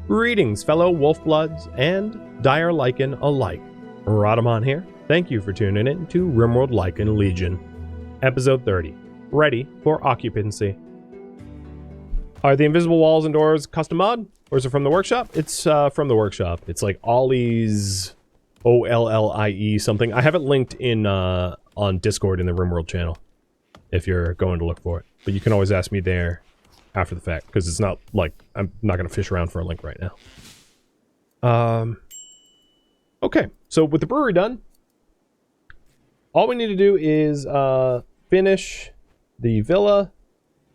Greetings, fellow Wolfbloods and dire Lycan alike. Rhadamant here. Thank you for tuning in to RimWorld Lycan Legion, Episode 30. Ready for Occupancy. Are the invisible walls and doors custom mod? Or is it from the workshop? It's from the workshop. It's like Ollie's O-L-L-I-E something. I have it linked in on Discord in the RimWorld channel if you're going to look for it. But you can always ask me there after the fact, because it's not like I'm not going to fish around for a link right now. Okay, so with the brewery done, all we need to do is finish the villa,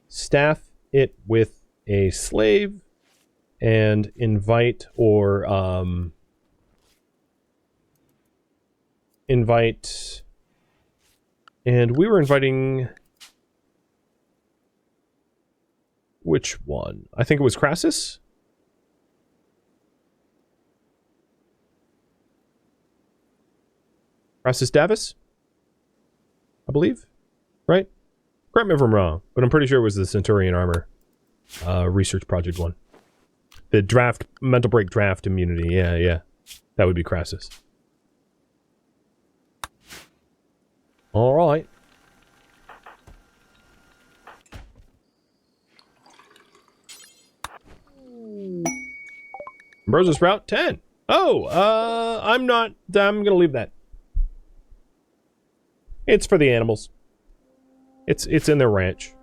staff it with a slave, and invite or invite, and we were inviting. Which one? I think it was Crassus? Crassus Davis? I believe? Right? Correct me if I'm wrong, but I'm pretty sure it was the Centurion Armor research project one. The draft, mental break draft immunity. Yeah. That would be Crassus. Alright. Ambrosia Sprout, 10. Oh, I'm gonna leave that. It's for the animals. It's in their ranch.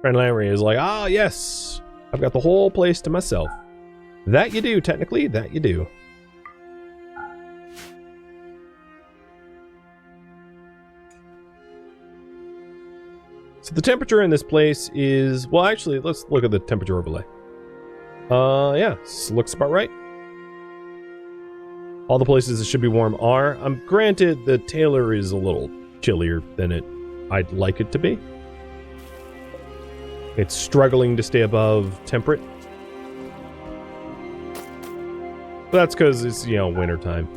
Friend Larry is like, ah, yes, I've got the whole place to myself. That you do, technically, that you do. So the temperature in this place is, well, actually, let's look at the temperature overlay. Yeah, looks about right. All the places that should be warm are. Granted, the Taylor is a little chillier than I'd like it to be. It's struggling to stay above temperate. But that's because it's, you know, winter time.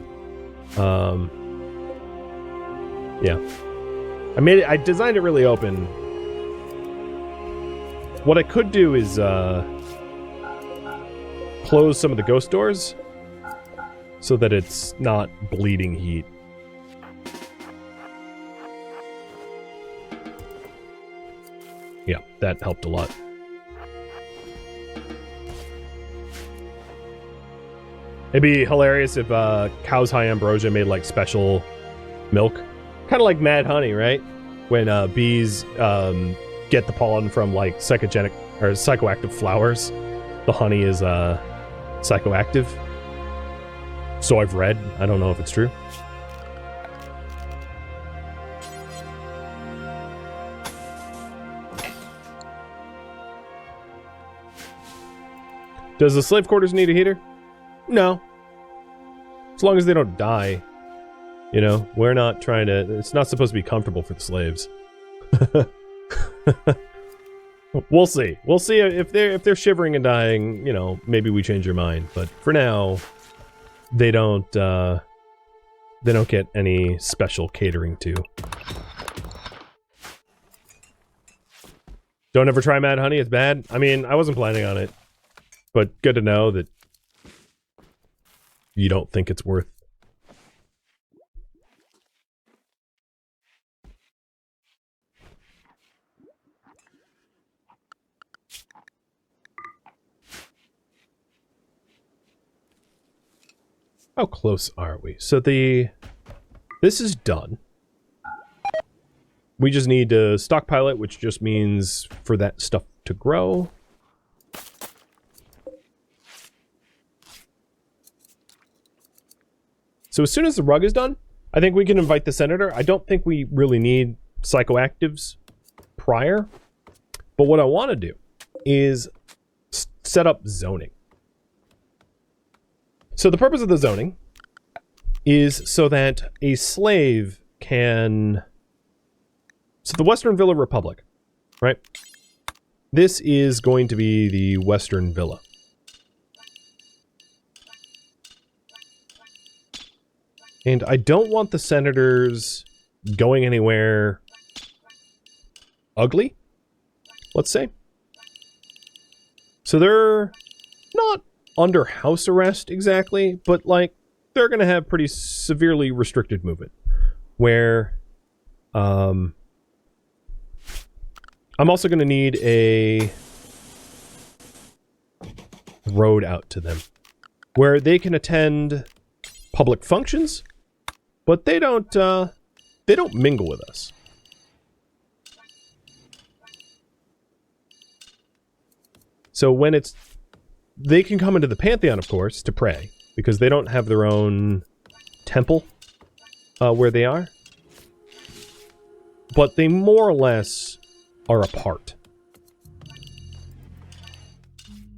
Yeah. I designed it really open. What I could do is close some of the ghost doors so that it's not bleeding heat. Yeah, that helped a lot. It'd be hilarious if Cow's High Ambrosia made like special milk. Kind of like Mad Honey, right? When bees get the pollen from like psychogenic or psychoactive flowers. The honey is psychoactive. So I've read. I don't know if it's true. Does the slave quarters need a heater? No. As long as they don't die. You know, we're not trying to... It's not supposed to be comfortable for the slaves. We'll see. We'll see if they're shivering and dying, you know, maybe we change your mind. But for now, they don't get any special catering to. Don't ever try Mad Honey, it's bad. I mean, I wasn't planning on it. But good to know that you don't think it's worth. How close are we? So this is done. We just need to stockpile it, which just means for that stuff to grow. So as soon as the rug is done, I think we can invite the senator. I don't think we really need psychoactives prior. But what I want to do is set up zoning. So the purpose of the zoning is so that a slave can... So the Western Villa Republic, right? This is going to be the Western Villa. And I don't want the senators going anywhere ugly, let's say. So they're not under house arrest exactly, but like they're going to have pretty severely restricted movement. Where I'm also going to need a road out to them where they can attend public functions, but they don't mingle with us. So when they can come into the Pantheon, of course, to pray, because they don't have their own temple where they are. But they more or less are apart.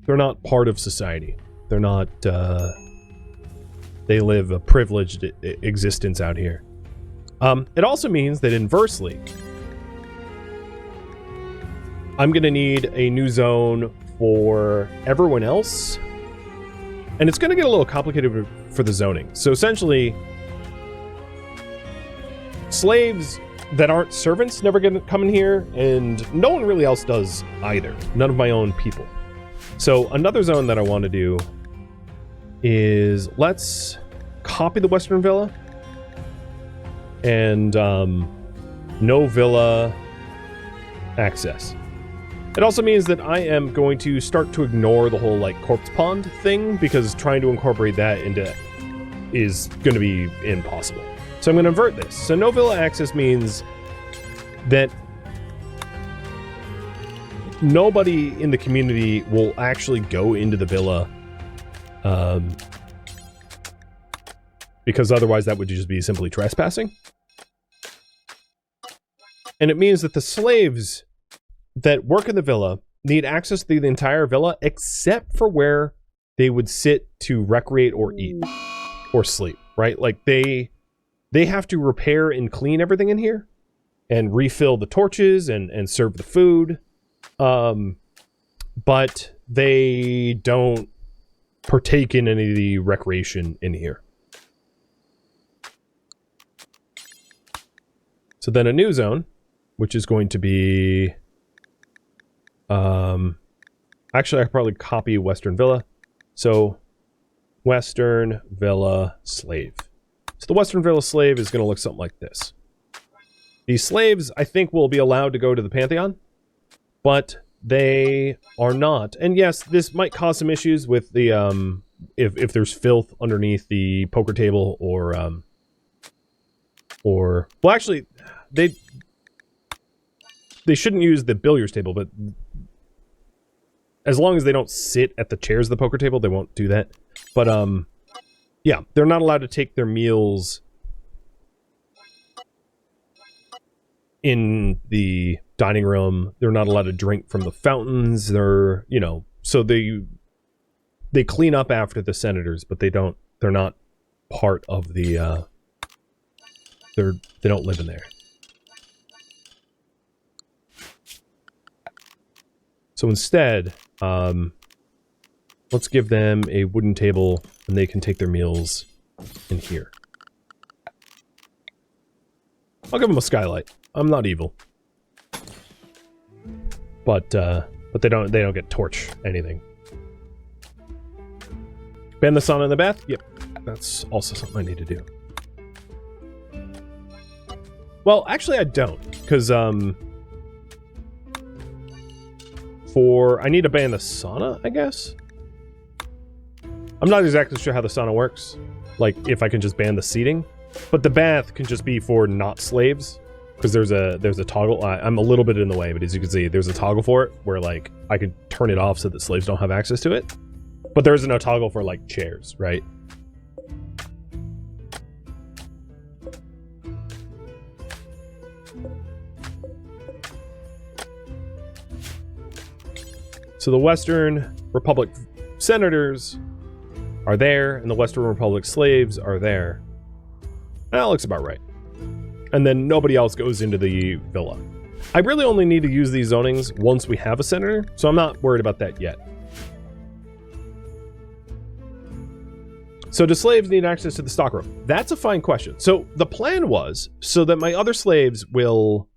They're not part of society. They're not, they live a privileged existence out here. It also means that inversely, I'm going to need a new zone for everyone else. And it's going to get a little complicated for the zoning. So essentially, slaves that aren't servants never get to come in here, and no one really else does either. None of my own people. So another zone that I want to do is let's copy the Western Villa and no villa access. It also means that I am going to start to ignore the whole like corpse pond thing, because trying to incorporate that into is going to be impossible. So I'm going to invert this. So no villa access means that nobody in the community will actually go into the villa, because otherwise that would just be simply trespassing. And it means that the slaves that work in the villa need access to the entire villa except for where they would sit to recreate or eat or sleep, right? Like they have to repair and clean everything in here and refill the torches and serve the food. But they don't partake in any of the recreation in here. So then a new zone, which is going to be, actually I could probably copy Western Villa. So Western Villa Slave. So the Western Villa Slave is going to look something like this. These slaves, I think, will be allowed to go to the Pantheon, but they are not. And yes, this might cause some issues with the, if there's filth underneath the poker table or, well, actually, they shouldn't use the billiards table, but as long as they don't sit at the chairs of the poker table, they won't do that. But, yeah, they're not allowed to take their meals in the dining room. They're not allowed to drink from the fountains. They're, you know, so they clean up after the senators, but they're not part of the, they don't live in there. So instead, let's give them a wooden table and they can take their meals in here. I'll give them a skylight. I'm not evil. But they don't get torch anything. Ban the sauna in the bath? Yep. That's also something I need to do. Well, actually I don't, because I need to ban the sauna, I guess. I'm not exactly sure how the sauna works. Like, if I can just ban the seating. But the bath can just be for not slaves. Because there's a toggle. I'm a little bit in the way, but as you can see, there's a toggle for it where, like, I can turn it off so that slaves don't have access to it. But there isn't a toggle for, like, chairs, right? So the Western Republic senators are there, and the Western Republic slaves are there. That looks about right. And then nobody else goes into the villa. I really only need to use these zonings once we have a senator, so I'm not worried about that yet. So do slaves need access to the stockroom? That's a fine question. So the plan was so that my other slaves will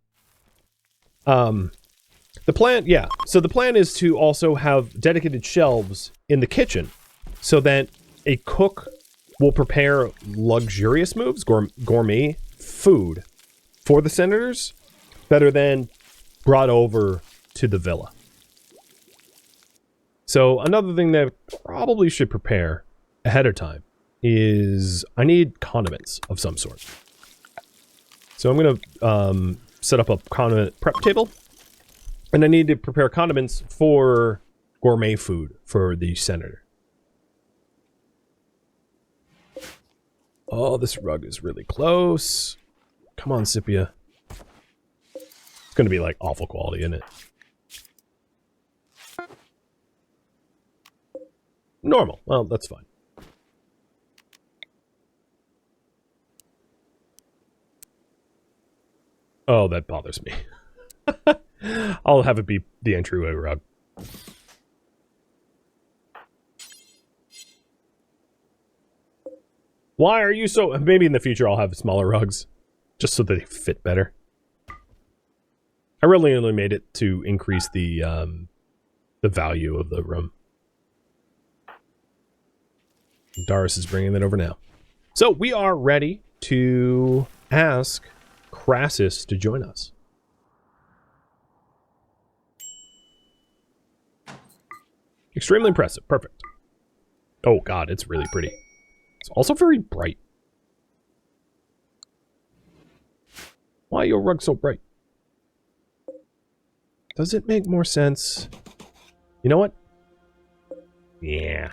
The plan, yeah. So the plan is to also have dedicated shelves in the kitchen so that a cook will prepare luxurious moves, gourmet food for the senators that are then brought over to the villa. So another thing that I probably should prepare ahead of time is I need condiments of some sort. So I'm going to set up a condiment prep table. And I need to prepare condiments for gourmet food for the senator. Oh, this rug is really close. Come on, Scipia. It's going to be like awful quality, isn't it? Normal. Well, that's fine. Oh, that bothers me. I'll have it be the entryway rug. Why are you so... Maybe in the future I'll have smaller rugs, just so that they fit better. I really only made it to increase the value of the room. Darius is bringing that over now. So we are ready to ask Crassus to join us. Extremely impressive. Perfect. Oh god, it's really pretty. It's also very bright. Why are your rug so bright? Does it make more sense? You know what? Yeah.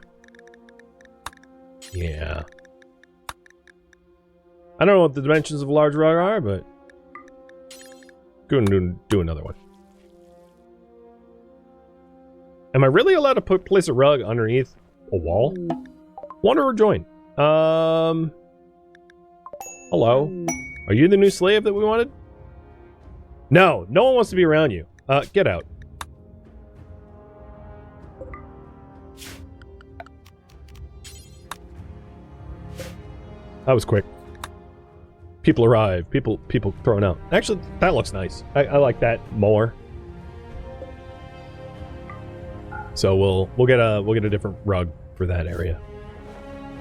Yeah. I don't know what the dimensions of a large rug are, but... go and do another one. Am I really allowed to place a rug underneath a wall? Want to rejoin? Hello? Are you the new slave that we wanted? No, no one wants to be around you. Get out. That was quick. People arrive. People thrown out. Actually, that looks nice. I like that more. So we'll get a different rug for that area.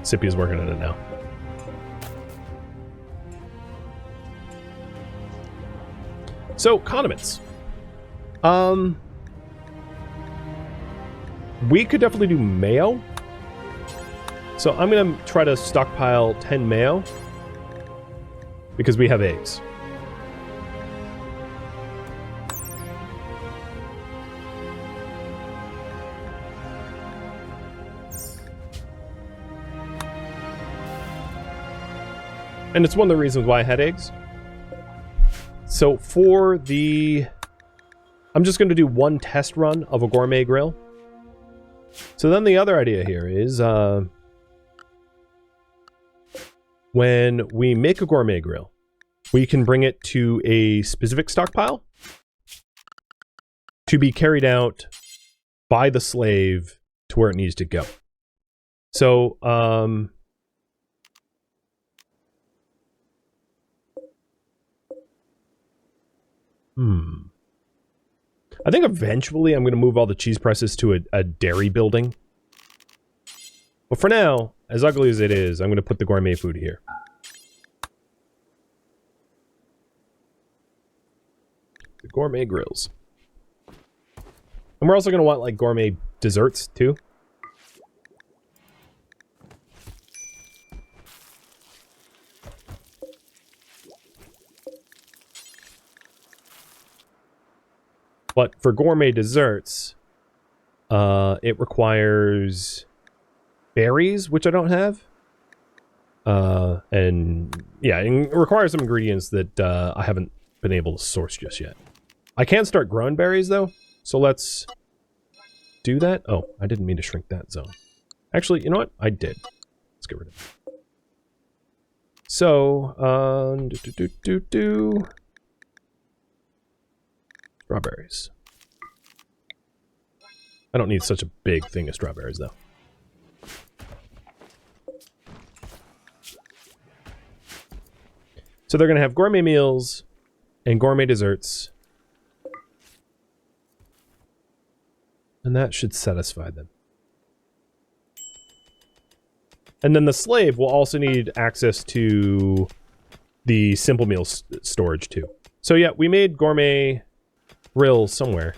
Sippy is working on it now. So condiments. We could definitely do mayo. So I'm gonna try to stockpile 10 mayo because we have eggs. And it's one of the reasons why I had eggs. So for the... I'm just going to do one test run of a gourmet grill. So then the other idea here is... when we make a gourmet grill, we can bring it to a specific stockpile to be carried out by the slave to where it needs to go. So, I think eventually I'm going to move all the cheese presses to a dairy building. But for now, as ugly as it is, I'm going to put the gourmet food here. The gourmet grills. And we're also going to want, like, gourmet desserts, too. But for gourmet desserts, it requires berries, which I don't have. And yeah, it requires some ingredients that I haven't been able to source just yet. I can start growing berries, though. So let's do that. Oh, I didn't mean to shrink that zone. Actually, you know what? I did. Let's get rid of it. So, strawberries. I don't need such a big thing of strawberries, though. So they're going to have gourmet meals and gourmet desserts. And that should satisfy them. And then the slave will also need access to the simple meal storage too. So yeah, we made gourmet grills somewhere.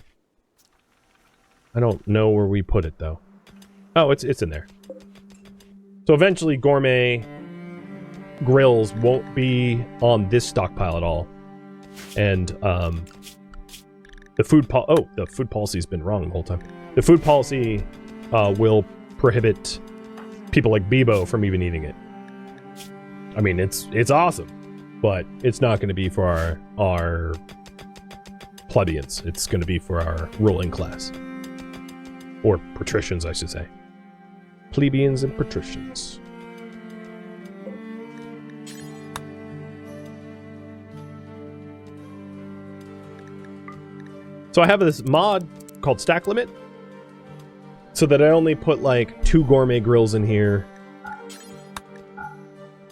I don't know where we put it though. Oh, it's in there. So eventually gourmet grills won't be on this stockpile at all. And the food policy's been wrong the whole time. The food policy will prohibit people like Bebo from even eating it. I mean, it's awesome, but it's not going to be for our plebeians. It's going to be for our ruling class. Or patricians, I should say. Plebeians and patricians. So I have this mod called Stack Limit, so that I only put like 2 gourmet grills in here,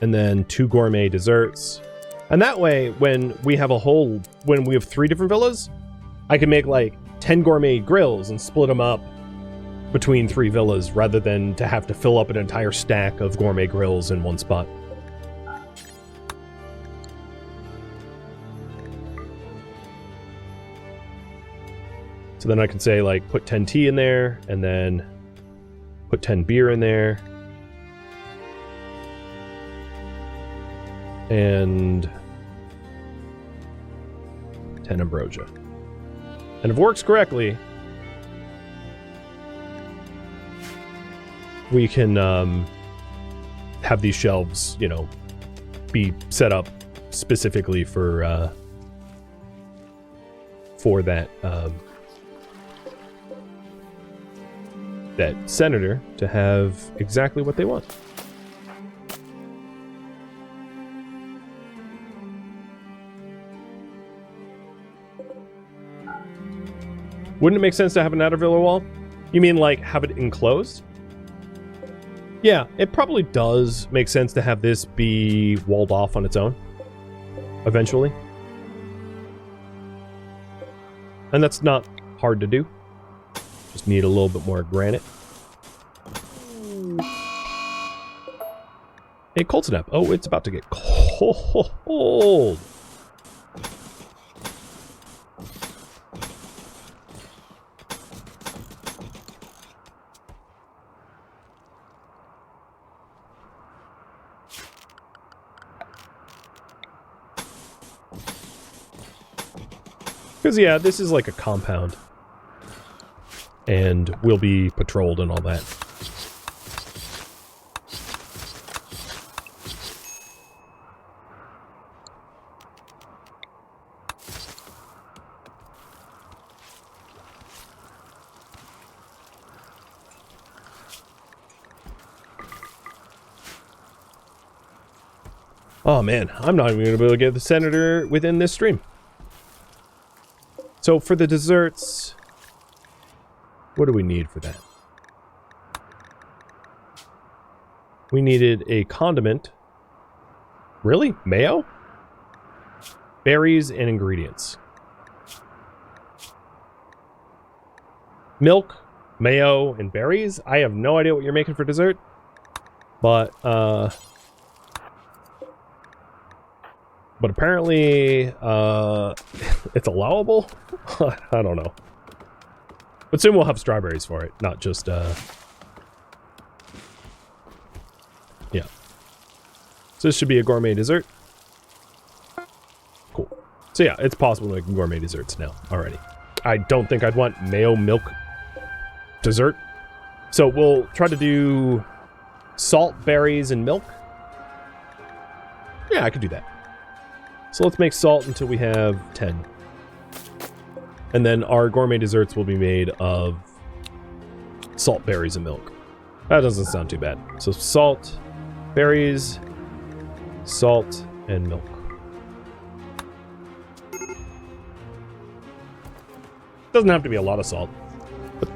and then 2 gourmet desserts. And that way, when we have 3 different villas, I can make like 10 gourmet grills and split them up between 3 villas, rather than to have to fill up an entire stack of gourmet grills in one spot. So then I can say, like, put 10 tea in there, and then put 10 beer in there. And 10 ambrosia. And if it works correctly, we can have these shelves, you know, be set up specifically for that that senator to have exactly what they want. Wouldn't it make sense to have an outer villa wall? You mean like have it enclosed? Yeah, it probably does make sense to have this be walled off on its own eventually. And that's not hard to do. Just need a little bit more granite. Hey, cold snap. Oh, it's about to get cold. Because, yeah, this is like a compound. And will be patrolled and all that. Oh man, I'm not even going to be able to get the senator within this stream. So for the desserts... what do we need for that? We needed a condiment. Really? Mayo? Berries and ingredients. Milk, mayo, and berries? I have no idea what you're making for dessert. But apparently, it's allowable? I don't know. But soon we'll have strawberries for it, not just, yeah. So this should be a gourmet dessert. Cool. So yeah, it's possible to make gourmet desserts now, already. I don't think I'd want mayo milk dessert. So we'll try to do salt, berries, and milk. Yeah, I could do that. So let's make salt until we have 10. And then our gourmet desserts will be made of salt, berries, and milk. That doesn't sound too bad. So salt, berries, salt, and milk. Doesn't have to be a lot of salt. But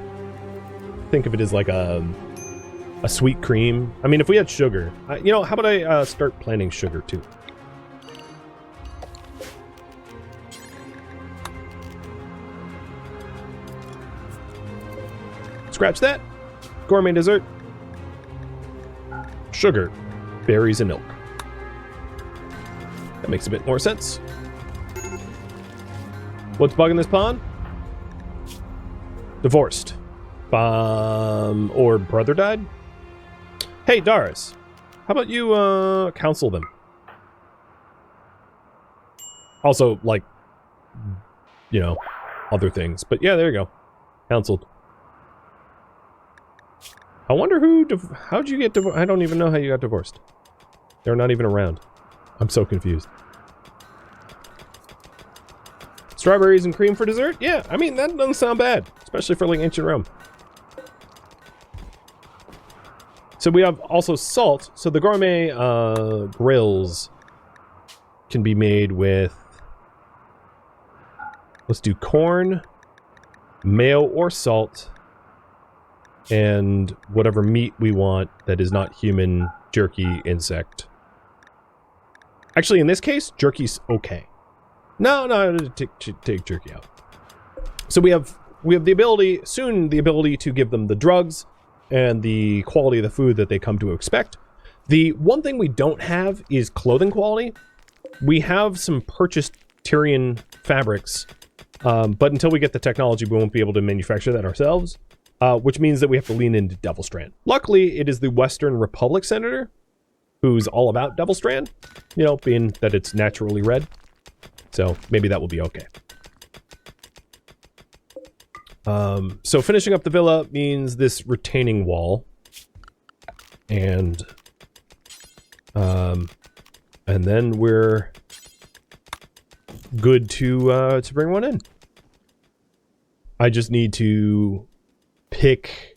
think of it as like a sweet cream. I mean, if we had sugar... you know, how about I start planting sugar too? Scratch that. Gourmet dessert. Sugar, berries, and milk. That makes a bit more sense. What's bugging this pond? Divorced. Or brother died? Hey, Doris. How about you, counsel them? Also, like, you know, other things. But yeah, there you go. Counseled. I wonder how'd you get divorced? I don't even know how you got divorced. They're not even around. I'm so confused. Strawberries and cream for dessert? Yeah, I mean, that doesn't sound bad. Especially for, like, ancient Rome. So we have also salt. So the gourmet grills can be made with... Let's do corn, mayo or salt, and whatever meat we want that is not human, jerky, insect. Actually, in this case, jerky's okay. No, take jerky out. So we have the ability, soon the ability to give them the drugs and the quality of the food that they come to expect. The one thing we don't have is clothing quality. We have some purchased Tyrian fabrics, but until we get the technology, we won't be able to manufacture that ourselves, which means that we have to lean into Devil Strand. Luckily, it is the Western Republic Senator who's all about Devil Strand, you know, being that it's naturally red. So maybe that will be okay. So finishing up the villa means this retaining wall. And then we're good to bring one in. I just need to pick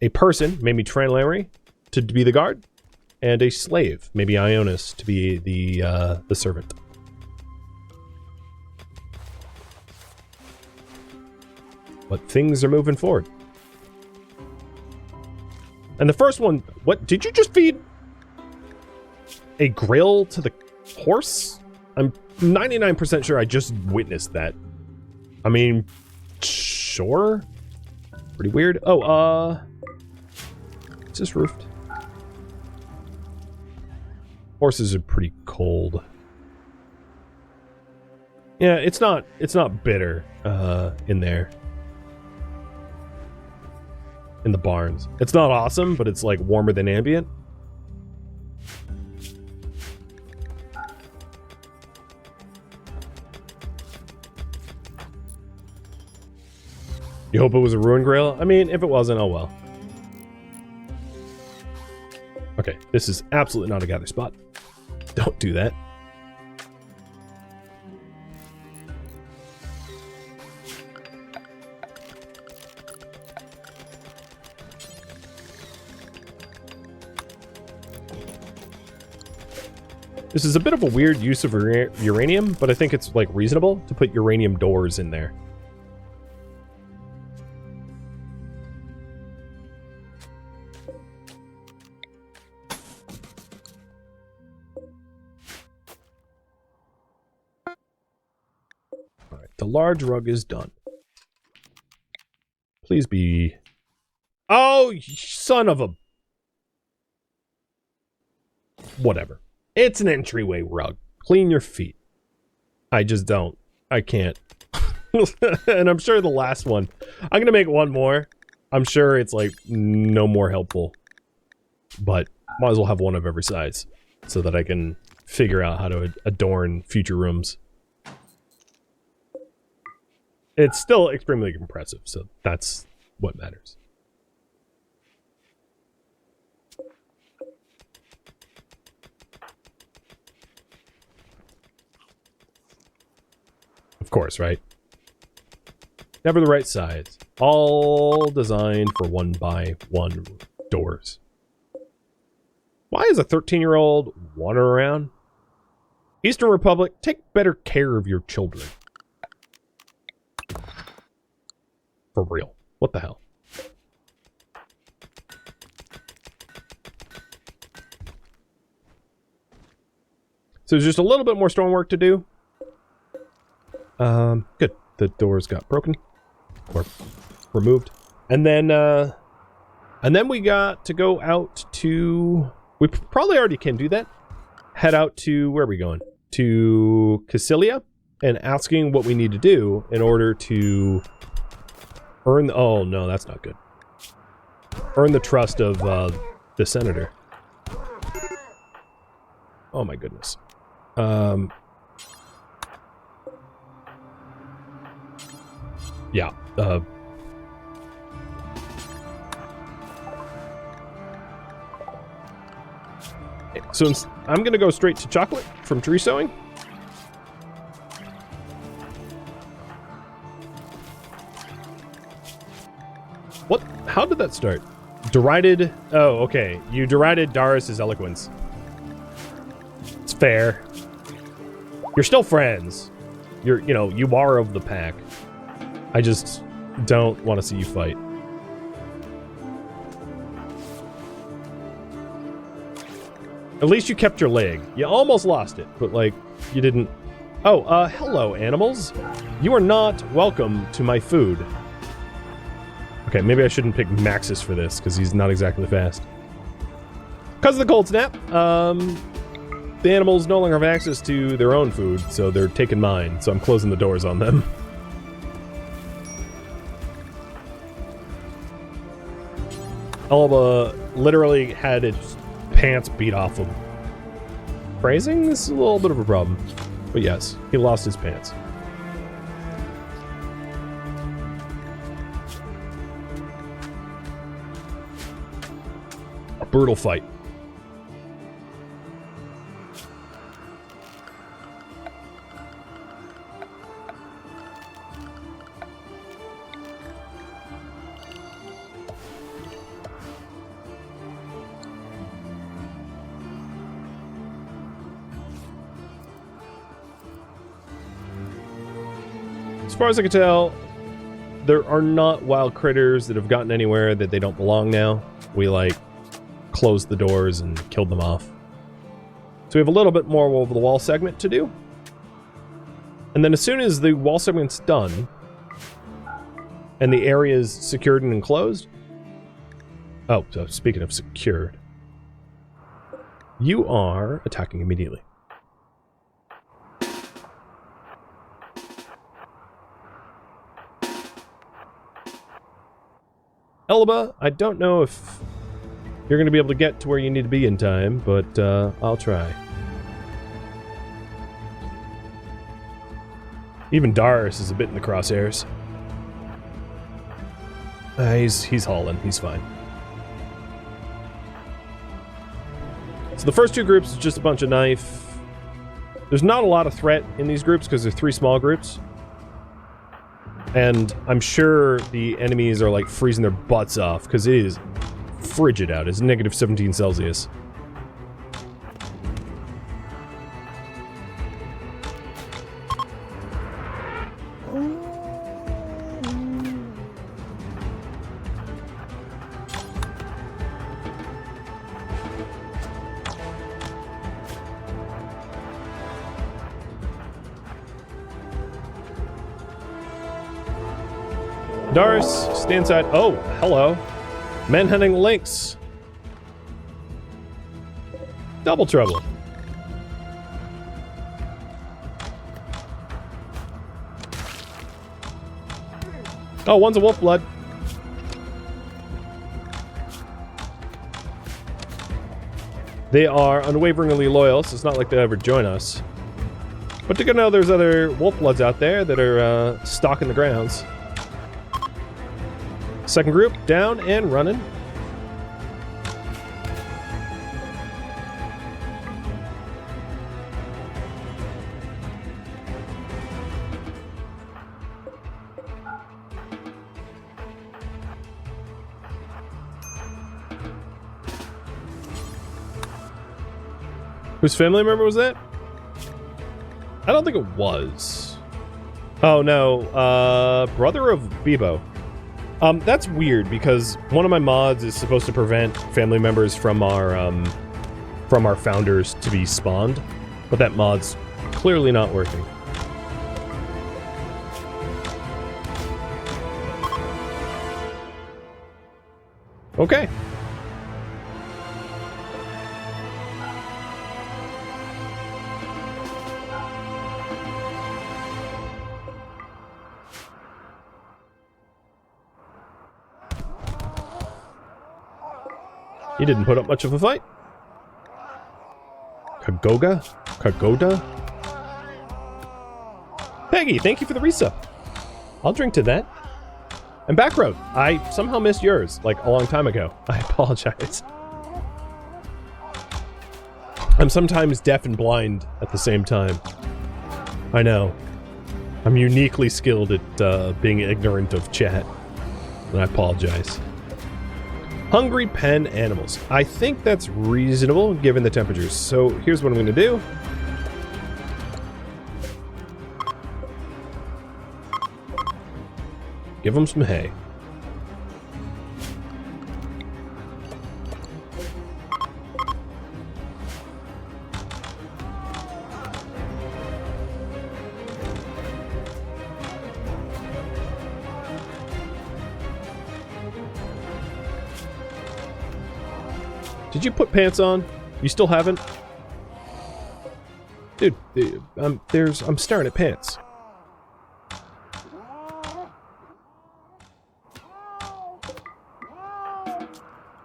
a person, maybe Culinary, to be the guard, and a slave, maybe Ionis, to be the servant. But things are moving forward. And the first one, what, did you just feed a grill to the horse? I'm 99% sure I just witnessed that. I mean, sure. Pretty weird. Oh, is this roofed? Horses are pretty cold. Yeah, it's not bitter, in there. In the barns. It's not awesome, but it's like warmer than ambient. You hope it was a ruined grail? I mean, if it wasn't, oh well. Okay, this is absolutely not a gather spot. Don't do that. This is a bit of a weird use of uranium, but I think it's, like, reasonable to put uranium doors in there. Alright, the large rug is done. Please be... Oh, son of a... Whatever. It's an entryway rug. Clean your feet. I just don't. I can't. And I'm sure the last one. I'm gonna make one more. I'm sure it's like no more helpful. But might as well have one of every size. So that I can figure out how to adorn future rooms. It's still extremely impressive, so that's what matters. Of course, right? Never the right size. All designed for 1x1 doors. Why is a 13-year-old wandering around? Eastern Republic, take better care of your children. For real. What the hell? So there's just a little bit more stonework to do. Good. The doors got broken. Or removed. And then we got to go out to... We probably already can do that. Head out to... Where are we going? To Cassilia, and asking what we need to do in order to earn... Oh, no, that's not good. Earn the trust of the senator. Oh, my goodness. Yeah. So I'm going to go straight to chocolate from tree sowing. What? How did that start? Derided... Oh, okay. You derided Darius's eloquence. It's fair. You're still friends. You know, you are of the pack. I just don't want to see you fight. At least you kept your leg. You almost lost it, but, like, you didn't... Oh, hello, animals. You are not welcome to my food. Okay, maybe I shouldn't pick Maxis for this, because he's not exactly fast. Because of the cold snap, the animals no longer have access to their own food, so they're taking mine, so I'm closing the doors on them. Alba literally had its pants beat off him. Phrasing? This is a little bit of a problem. But yes, he lost his pants. A brutal fight. As far as I can tell, there are not wild critters that have gotten anywhere that they don't belong now. We, like, closed the doors and killed them off. So we have a little bit more over the wall segment to do. And then as soon as the wall segment's done, and the area is secured and enclosed... Oh, so speaking of secured, you are attacking immediately. Elba, I don't know if you're going to be able to get to where you need to be in time, but I'll try. Even Darius is a bit in the crosshairs. He's hauling. He's fine. So the first two groups is just a bunch of knife. There's not a lot of threat in these groups because they're three small groups. And I'm sure the enemies are, like, freezing their butts off, because it is frigid out. It's negative 17 Celsius. Darius, stay inside. Oh, hello. Men hunting lynx. Double trouble. Oh, one's a wolf blood. They are unwaveringly loyal, so it's not like they'll ever join us. But to good know there's other wolf bloods out there that are stalking the grounds. Second group, down and running. Whose family member was that? I don't think it was. Oh no, brother of Bebo. That's weird because one of my mods is supposed to prevent family members from our founders to be spawned, but that mod's clearly not working. Okay. He didn't put up much of a fight. Kagoda? Peggy, thank you for the resub. I'll drink to that. And Backroad, I somehow missed yours, like a long time ago. I apologize. I'm sometimes deaf and blind at the same time. I know. I'm uniquely skilled at being ignorant of chat. And I apologize. Hungry pen animals. I think that's reasonable given the temperatures. So here's what I'm going to do. Give them some hay. Did you put pants on? You still haven't? Dude, I'm staring at pants.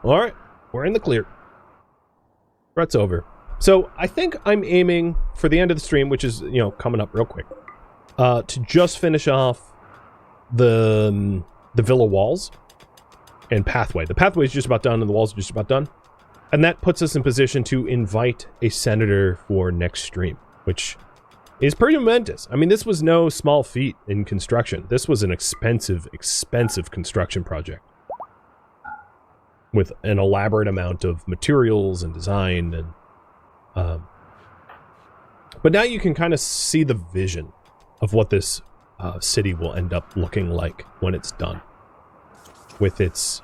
Alright, we're in the clear. Threat's over. So, I think I'm aiming for the end of the stream, which is, you know, coming up real quick, to just finish off the villa walls and pathway. The pathway is just about done and the walls are just about done. And that puts us in position to invite a senator for next stream, which is pretty momentous. I mean, this was no small feat in construction. This was an expensive, expensive construction project with an elaborate amount of materials and design. And but now you can kind of see the vision of what this city will end up looking like when it's done, with its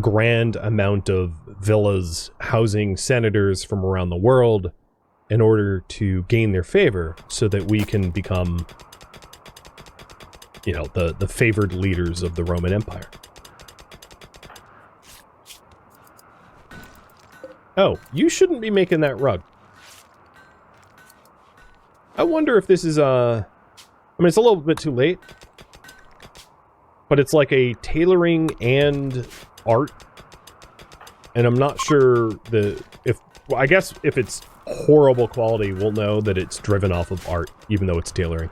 grand amount of villas housing senators from around the world in order to gain their favor so that we can become, you know, the favored leaders of the Roman Empire. Oh, you shouldn't be making that rug. I wonder if this is I mean, it's a little bit too late, but it's like a tailoring and art, and I'm not sure well, I guess if it's horrible quality, we'll know that it's driven off of art, even though it's tailoring.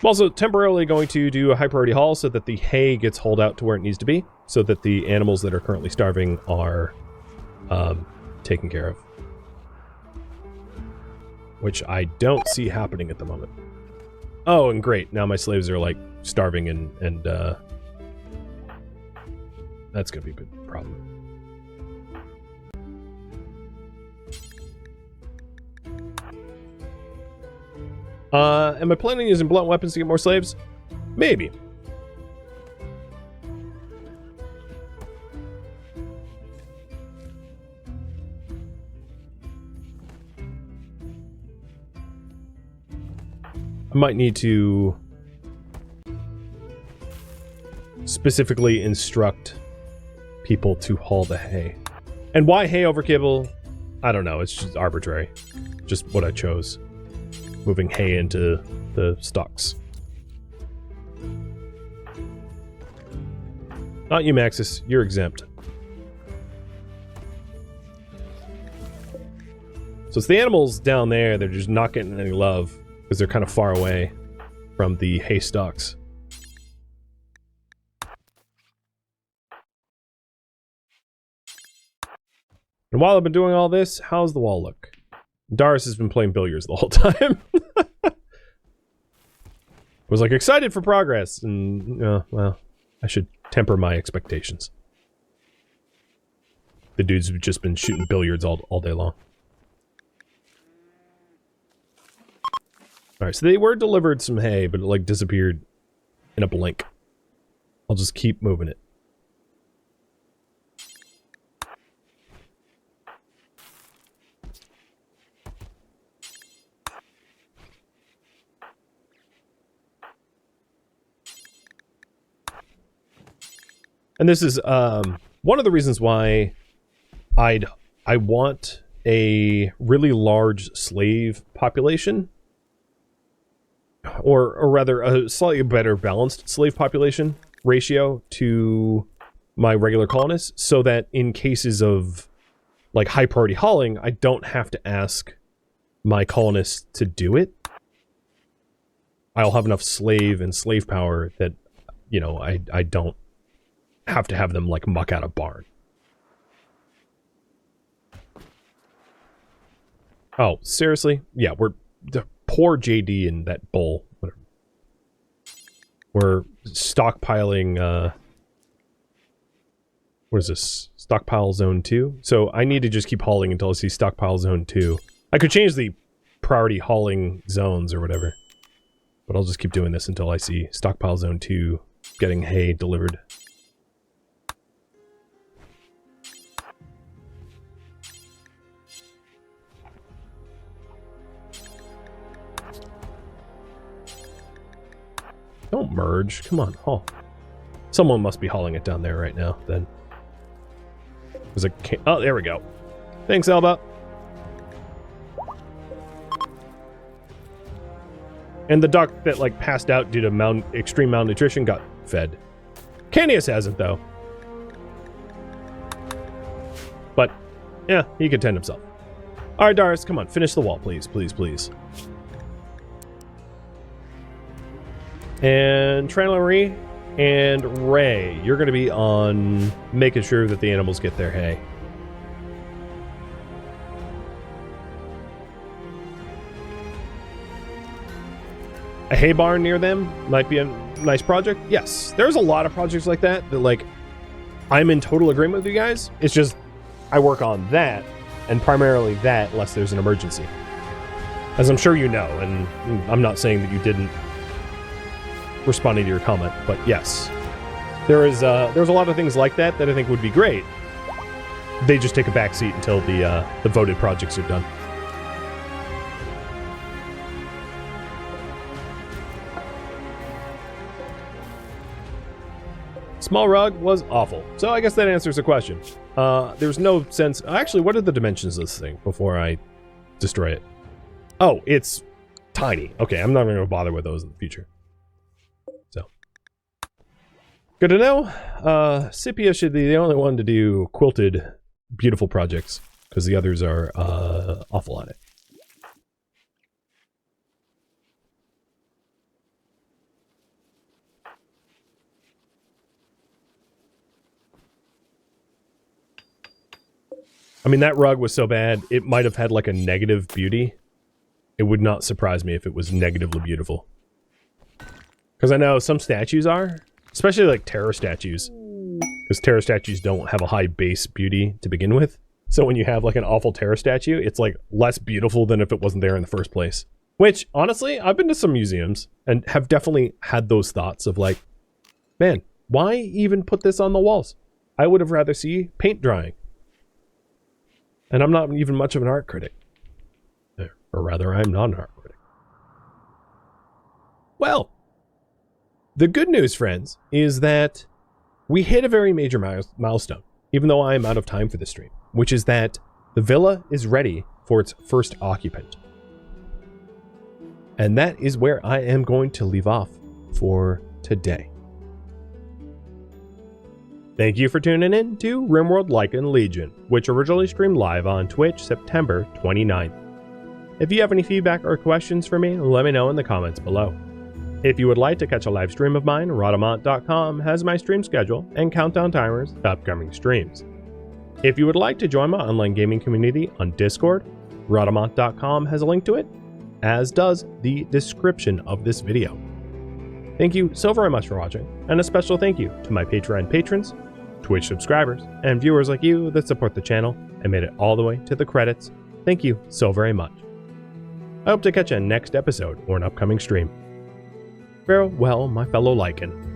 I'm also temporarily going to do a high priority haul so that the hay gets hauled out to where it needs to be, so that the animals that are currently starving are taken care of. Which I don't see happening at the moment. Oh, and great. Now my slaves are, like, starving and that's gonna be a big problem. Am I planning on using blunt weapons to get more slaves? Maybe. I might need to specifically instruct people to haul the hay. And why hay over kibble? I don't know, it's just arbitrary. Just what I chose. Moving hay into the stocks. Not you, Maxis. You're exempt. So it's the animals down there, they're just not getting any love because they're kind of far away from the hay stocks. And while I've been doing all this, how's the wall look? Darius has been playing billiards the whole time. Was like excited for progress, and well, I should temper my expectations. The dude's just been shooting billiards all day long. Alright, so they were delivered some hay, but it like disappeared in a blink. I'll just keep moving it. And this is one of the reasons why I want a really large slave population, or rather a slightly better balanced slave population ratio to my regular colonists, so that in cases of like high priority hauling, I don't have to ask my colonists to do it. I'll have enough slave and slave power that, you know, I don't have to have them like muck out a barn. Oh, seriously? Yeah, we're the poor JD and that bull. Whatever. We're stockpiling, what is this? Stockpile zone 2? So I need to just keep hauling until I see stockpile zone 2. I could change the priority hauling zones or whatever, but I'll just keep doing this until I see stockpile zone 2 getting hay delivered. Don't merge. Come on, haul. Someone must be hauling it down there right now, then. There's a oh, there we go. Thanks, Alba. And the duck that, like, passed out due to extreme malnutrition got fed. Canius hasn't, though. But, yeah, he can tend himself. Alright, Darius, come on, finish the wall, please, please, please. And Culinary and Ray, you're going to be on making sure that the animals get their hay. A hay barn near them might be a nice project. Yes, there's a lot of projects like that that, like, I'm in total agreement with you guys. It's just I work on that, and primarily that, unless there's an emergency. As I'm sure you know, and I'm not saying that you didn't responding to your comment, but yes, there's a lot of things like that that I think would be great. They just take a back seat until the voted projects are done. Small rug was awful, so I guess that answers the question. There's no sense. Actually, what are the dimensions of this thing before I destroy it? Oh, it's tiny. Okay, I'm not going to bother with those in the future. Good to know. Scipia should be the only one to do quilted, beautiful projects, because the others are awful at it. I mean, that rug was so bad, it might have had like a negative beauty. It would not surprise me if it was negatively beautiful. Because I know some statues are. Especially like terror statues, because terror statues don't have a high base beauty to begin with. So when you have like an awful terror statue, it's like less beautiful than if it wasn't there in the first place. Which, honestly, I've been to some museums and have definitely had those thoughts of like, man, why even put this on the walls? I would have rather see paint drying. And I'm not even much of an art critic. Or rather, I'm not an art critic. Well, the good news, friends, is that we hit a very major milestone, even though I am out of time for this stream, which is that the villa is ready for its first occupant. And that is where I am going to leave off for today. Thank you for tuning in to RimWorld Lycan Legion, which originally streamed live on Twitch September 29th. If you have any feedback or questions for me, let me know in the comments below. If you would like to catch a live stream of mine, Rhadamant.com has my stream schedule and countdown timers to upcoming streams. If you would like to join my online gaming community on Discord, Rhadamant.com has a link to it, as does the description of this video. Thank you so very much for watching, and a special thank you to my Patreon patrons, Twitch subscribers, and viewers like you that support the channel and made it all the way to the credits. Thank you so very much. I hope to catch you in next episode or an upcoming stream. Farewell, my fellow Lycan.